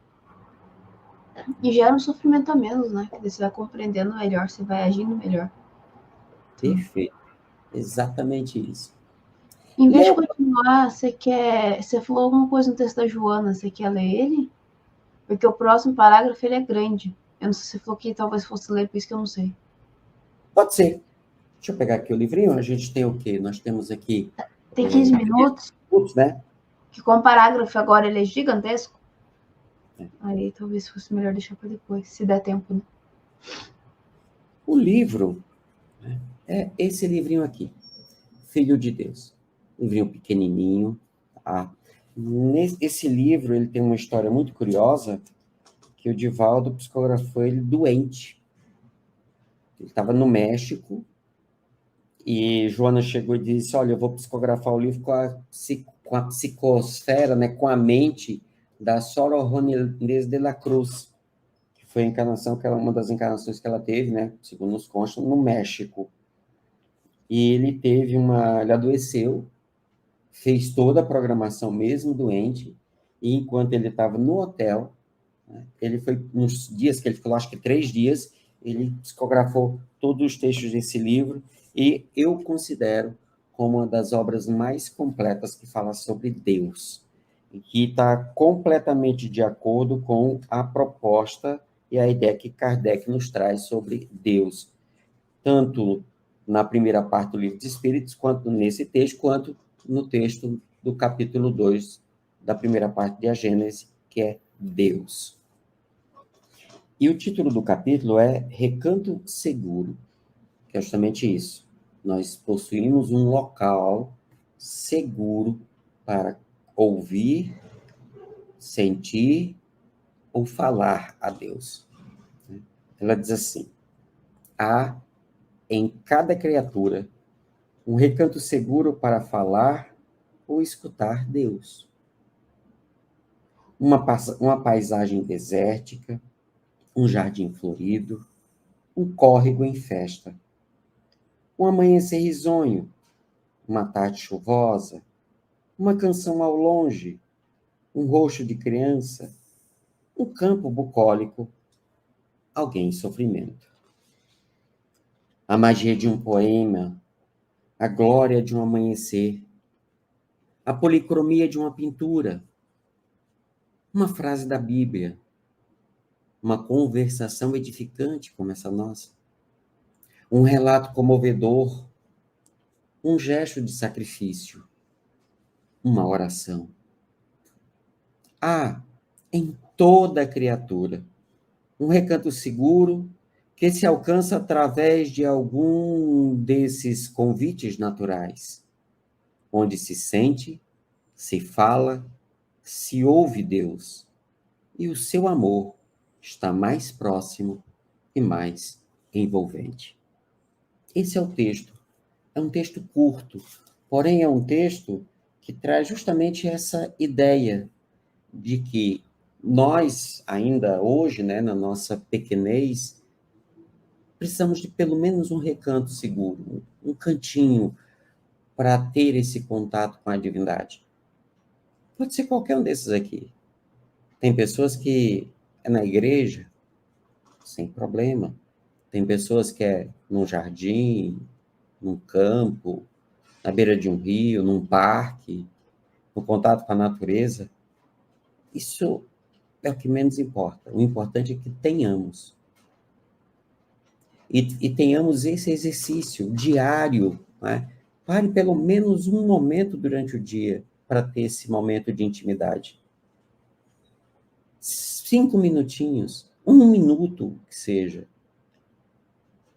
E gera um sofrimento a menos, né? Que você vai compreendendo melhor, você vai agindo melhor. Perfeito. Exatamente isso. Em vez de continuar, você falou alguma coisa no texto da Joana, você quer ler ele? Porque o próximo parágrafo ele é grande. Eu não sei se você falou que talvez fosse ler, por isso que eu não sei. Pode ser. Deixa eu pegar aqui o livrinho. A gente tem o quê? Nós temos aqui... Tem 15 minutos. Né? Que com o parágrafo agora ele é gigantesco. Aí talvez fosse melhor deixar para depois, se der tempo, né? O livro, né, é esse livrinho aqui. Filho de Deus. Livrinho pequenininho. Tá? Esse livro ele tem uma história muito curiosa, que o Divaldo psicografou ele doente. Ele estava no México, e Joana chegou e disse, olha, eu vou psicografar o livro com a psicosfera, né, com a mente da Sor Juana de la Cruz, que foi a encarnação, que era uma das encarnações que ela teve, né, segundo nos consta, no México. E ele adoeceu, fez toda a programação mesmo doente, e enquanto ele estava no hotel, né, ele foi, nos dias que ele ficou, acho que 3 dias, ele psicografou todos os textos desse livro, e eu considero como uma das obras mais completas que fala sobre Deus, e que está completamente de acordo com a proposta e a ideia que Kardec nos traz sobre Deus, tanto na primeira parte do Livro dos Espíritos, quanto nesse texto, quanto no texto do capítulo 2 da primeira parte de A Gênese, que é Deus. E o título do capítulo é Recanto Seguro, que é justamente isso. Nós possuímos um local seguro para ouvir, sentir ou falar a Deus. Ela diz assim, há em cada criatura um recanto seguro para falar ou escutar Deus. Uma paisagem desértica, um jardim florido, um córrego em festa, Um amanhecer risonho, uma tarde chuvosa, uma canção ao longe, um rosto de criança, um campo bucólico, alguém em sofrimento. A magia de um poema, a glória de um amanhecer, a policromia de uma pintura, uma frase da Bíblia, uma conversação edificante como essa nossa, um relato comovedor, um gesto de sacrifício, uma oração. Há em toda a criatura um recanto seguro que se alcança através de algum desses convites naturais, onde se sente, se fala, se ouve Deus, e o seu amor está mais próximo e mais envolvente. Esse é o texto. É um texto curto, porém é um texto que traz justamente essa ideia de que nós, ainda hoje, né, na nossa pequenez, precisamos de pelo menos um recanto seguro, um cantinho para ter esse contato com a divindade. Pode ser qualquer um desses aqui. Tem pessoas que é na igreja, sem problema. Tem pessoas que é num jardim, num campo, na beira de um rio, num parque, no contato com a natureza. Isso é o que menos importa. O importante é que tenhamos. E tenhamos esse exercício diário, né? Pare pelo menos um momento durante o dia para ter esse momento de intimidade. 5 minutinhos, 1 minuto que seja.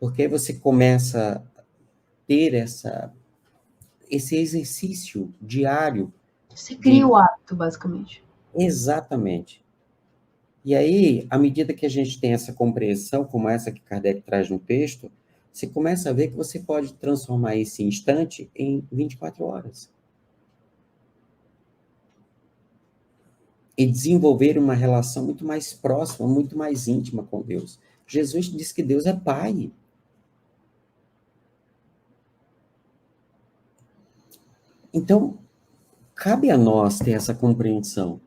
Porque aí você começa a ter esse exercício diário. Você cria o hábito, basicamente. Exatamente. E aí, à medida que a gente tem essa compreensão, como essa que Kardec traz no texto, você começa a ver que você pode transformar esse instante em 24 horas. E desenvolver uma relação muito mais próxima, muito mais íntima com Deus. Jesus diz que Deus é Pai. Então, cabe a nós ter essa compreensão.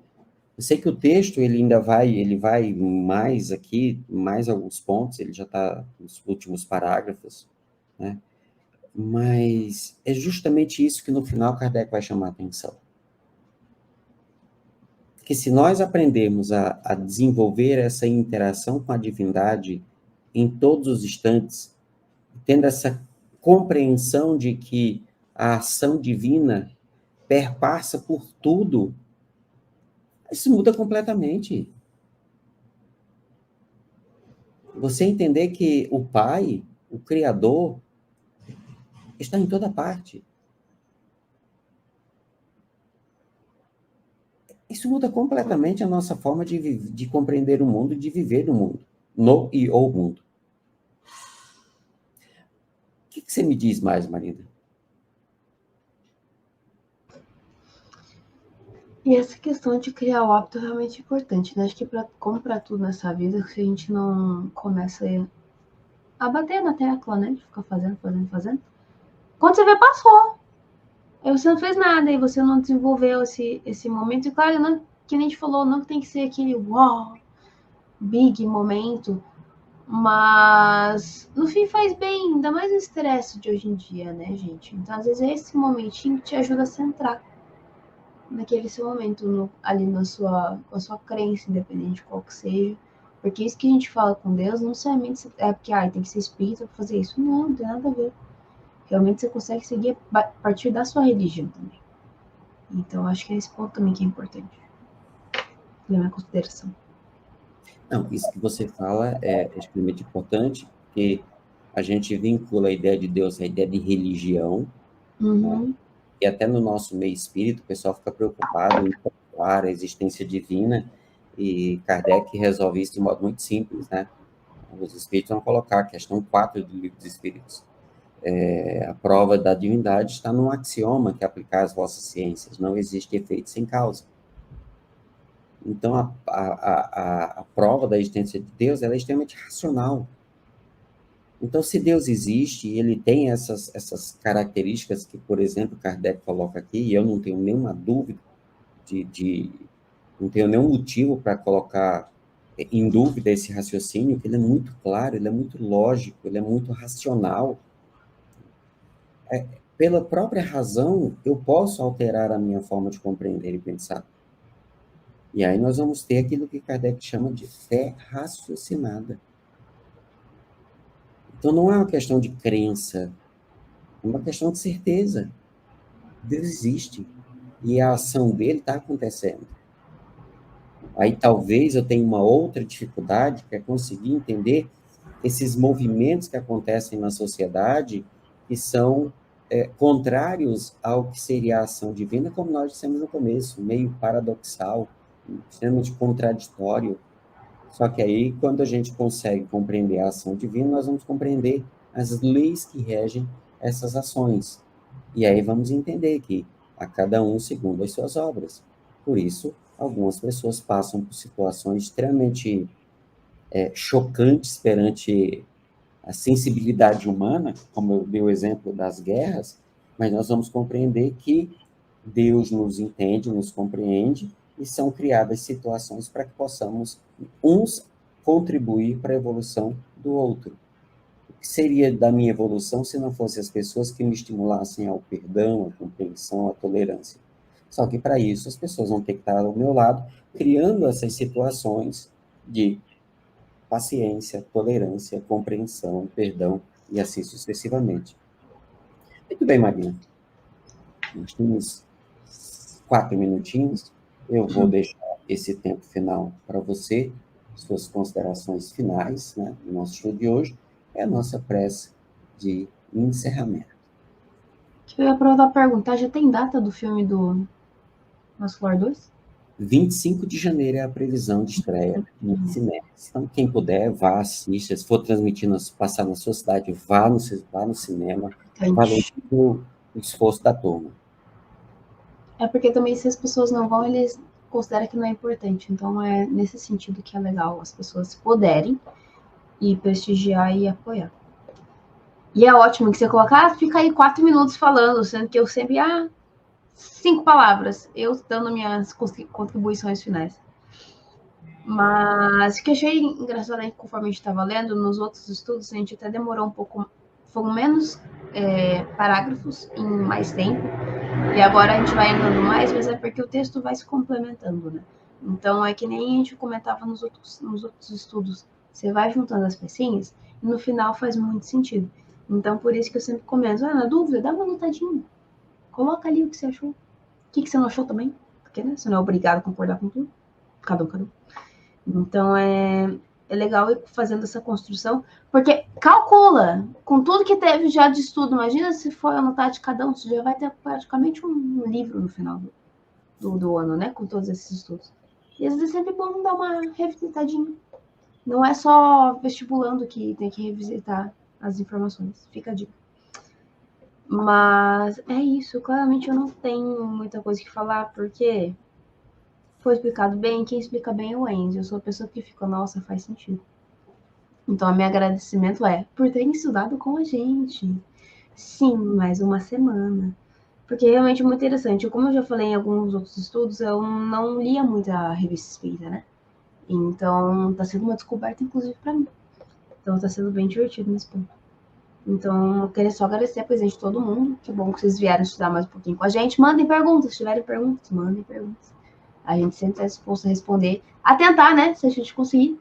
Eu sei que o texto, ele vai mais aqui, mais alguns pontos, ele já está nos últimos parágrafos, né? Mas é justamente isso que no final Kardec vai chamar a atenção. Que se nós aprendermos a desenvolver essa interação com a divindade em todos os instantes, tendo essa compreensão de que a ação divina perpassa por tudo, isso muda completamente. Você entender que o Pai, o Criador, está em toda parte. Isso muda completamente a nossa forma de compreender o mundo e de viver o mundo. O mundo. O que você me diz mais, Marina? E essa questão de criar o hábito é realmente importante, né? Acho que como para tudo nessa vida, se a gente não começa a bater na tecla, né? De ficar fazendo. Quando você vê, passou. Aí você não fez nada, e você não desenvolveu esse momento. E claro, não, que nem a gente falou, não tem que ser aquele uau, big momento, mas no fim faz bem, ainda mais o estresse de hoje em dia, né, gente? Então, às vezes, é esse momentinho que te ajuda a centrar naquele seu momento, ali na sua crença, independente de qual que seja. Porque isso que a gente fala com Deus, não necessariamente é porque tem que ser espírita para fazer isso. Não tem nada a ver. Realmente você consegue seguir a partir da sua religião também. Então, acho que é esse ponto também que é importante. Levar em consideração. Não, isso que você fala é extremamente importante, porque a gente vincula a ideia de Deus à ideia de religião, Uhum. né? E até no nosso meio espírito, o pessoal fica preocupado em provar a existência divina, e Kardec resolve isso de modo muito simples, né? Os espíritos vão colocar a questão 4 do Livro dos Espíritos. A prova da divindade está num axioma que é aplicar às vossas ciências. Não existe efeito sem causa. Então, a prova da existência de Deus ela é extremamente racional. Então, se Deus existe e ele tem essas características que, por exemplo, Kardec coloca aqui, e eu não tenho nenhuma dúvida, não tenho nenhum motivo para colocar em dúvida esse raciocínio, que ele é muito claro, ele é muito lógico, ele é muito racional. Pela própria razão, eu posso alterar a minha forma de compreender e pensar. E aí nós vamos ter aquilo que Kardec chama de fé raciocinada. Então não é uma questão de crença, é uma questão de certeza. Deus existe e a ação dele está acontecendo. Aí talvez eu tenha uma outra dificuldade, que é conseguir entender esses movimentos que acontecem na sociedade, que são contrários ao que seria a ação divina, como nós dissemos no começo, meio paradoxal, extremamente contraditório. Só que aí, quando a gente consegue compreender a ação divina, nós vamos compreender as leis que regem essas ações. E aí vamos entender que a cada um segundo as suas obras. Por isso, algumas pessoas passam por situações extremamente chocantes perante a sensibilidade humana, como eu dei o exemplo das guerras, mas nós vamos compreender que Deus nos entende, nos compreende, e são criadas situações para que possamos uns contribuir para a evolução do outro. O que seria da minha evolução se não fossem as pessoas que me estimulassem ao perdão, à compreensão, à tolerância? Só que para isso as pessoas vão ter que estar ao meu lado, criando essas situações de paciência, tolerância, compreensão, perdão, e assim sucessivamente. Muito bem, Marina. Nós temos 4 minutinhos. Eu vou deixar esse tempo final para você, suas considerações finais, né? O nosso show de hoje é a nossa prece de encerramento. Eu ia aproveitar a perguntar, já tem data do filme do Nosso Lar 2? 25 de janeiro é a previsão de estreia no cinema. Então, quem puder, vá, assista. Se for transmitindo, passar na sua cidade, vá no cinema. Valorize o esforço da turma. É porque também, se as pessoas não vão, eles consideram que não é importante. Então, é nesse sentido que é legal as pessoas puderem e prestigiar e apoiar. E é ótimo que você colocar, fica aí 4 minutos falando, sendo que eu sempre, 5 palavras, eu dando minhas contribuições finais. Mas o que eu achei engraçado aí, conforme a gente estava lendo, nos outros estudos, a gente até demorou um pouco, foram menos parágrafos em mais tempo, e agora a gente vai andando mais, mas é porque o texto vai se complementando, né? Então é que nem a gente comentava nos outros estudos, você vai juntando as pecinhas e no final faz muito sentido. Então por isso que eu sempre comento, na dúvida, dá uma notadinha, coloca ali o que você achou, o que você não achou também, porque né, você não é obrigado a concordar com tudo, cada um. Então é legal ir fazendo essa construção, porque calcula, com tudo que teve já de estudo, imagina se for anotar de cada um, você já vai ter praticamente um livro no final do ano, né, com todos esses estudos. E às vezes é sempre bom dar uma revisitadinha. Não é só vestibulando que tem que revisitar as informações, fica a dica. Mas é isso, claramente eu não tenho muita coisa que falar, porque foi explicado bem, quem explica bem é o Enzo. Eu sou a pessoa que fica, nossa, faz sentido. Então, meu agradecimento é por terem estudado com a gente. Sim, mais uma semana. Porque realmente é muito interessante. Como eu já falei em alguns outros estudos, eu não lia muito a revista espírita, né? Então, tá sendo uma descoberta, inclusive, para mim. Então, tá sendo bem divertido nesse ponto. Então, eu queria só agradecer a presença de todo mundo. Que bom que vocês vieram estudar mais um pouquinho com a gente. Mandem perguntas. Se tiverem perguntas, mandem perguntas. A gente sempre está disposto a responder, a tentar, né, se a gente conseguir,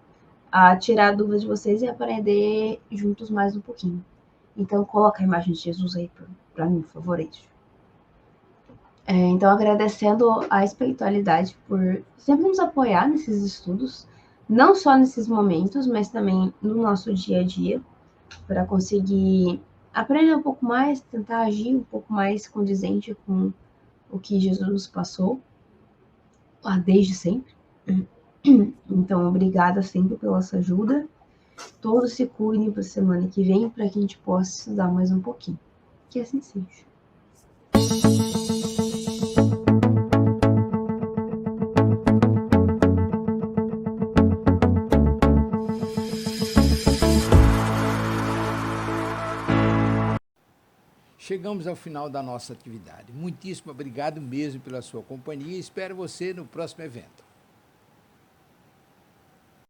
a tirar dúvidas de vocês e aprender juntos mais um pouquinho. Então, coloca a imagem de Jesus aí para mim, por favor, Eixo. Então, agradecendo a espiritualidade por sempre nos apoiar nesses estudos, não só nesses momentos, mas também no nosso dia a dia, para conseguir aprender um pouco mais, tentar agir um pouco mais condizente com o que Jesus passou, desde sempre. Então, obrigada sempre pela sua ajuda. Todos se cuidem para a semana que vem, para que a gente possa estudar mais um pouquinho. Que assim seja. chegamos ao final da nossa atividade. Muitíssimo obrigado mesmo pela sua companhia e espero você no próximo evento.